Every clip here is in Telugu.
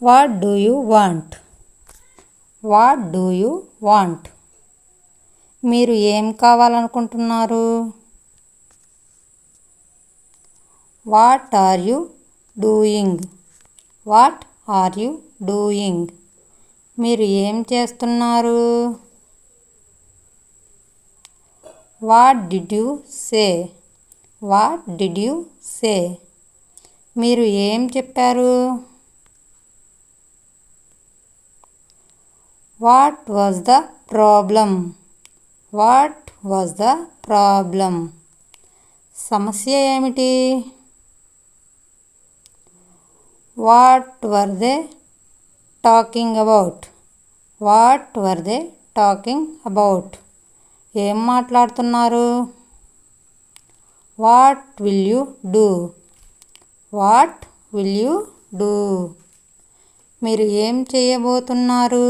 What do you want? What do you want? మీరు ఏం కావాలనుకుంటున్నారు? What are you doing? What are you doing? మీరు ఏం చేస్తున్నారు? What did you say? What did you say? మీరు ఏం చెప్పారు? What was the problem? What was the problem? సమస్య ఏమిటి? What were they talking about? What were they talking about? ఏం మాట్లాడుతున్నారు? What will you do? What will you do? మీరు ఏం చేయబోతున్నారు?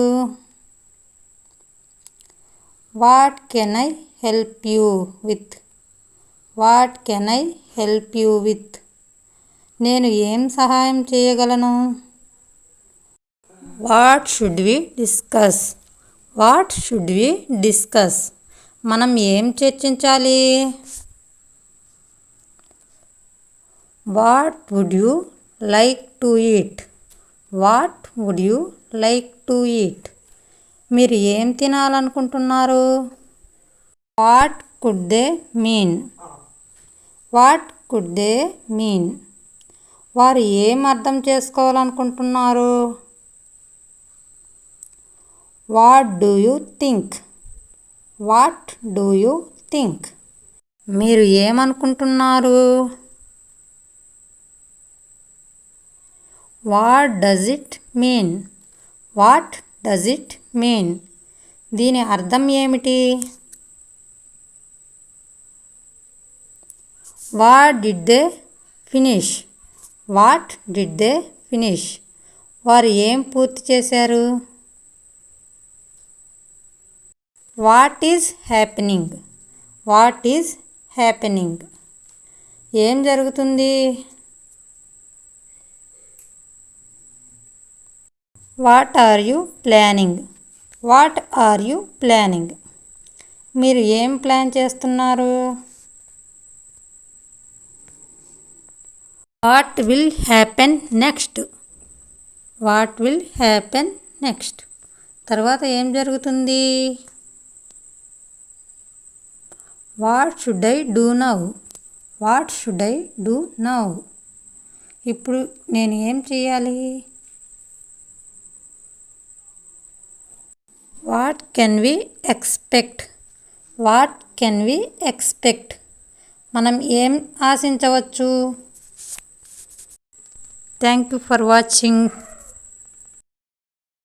What can I help you with? What can I help you with? నేను ఏం సహాయం చేయగలను? What should we discuss? What should we discuss? మనం ఏం చర్చించాలి? What would you like to eat? What would you like to eat? మీరు ఏం తినాలనుకుంటున్నారు? What could they mean? What could they mean? వారు ఏం అర్థం చేసుకోవాలనుకుంటున్నారు? What do you think? What do you think? మీరు ఏమనుకుంటున్నారు? What does it mean? What does it mean? దీని అర్థం ఏమిటి? What did they finish? What did they finish? వారు ఏం పూర్తి చేశారు? What is happening? What is happening? ఏం జరుగుతుంది? What are you planning? What are you planning? మీరు ఏం ప్లాన్ చేస్తున్నారు? What will happen next? What will happen next? తర్వాత ఏం జరుగుతుంది? What should I do now? What should I do now? ఇప్పుడు నేను ఏం చేయాలి? What can we expect? What can we expect? మనం ఏం ఆశించవచ్చు? Thank you for watching.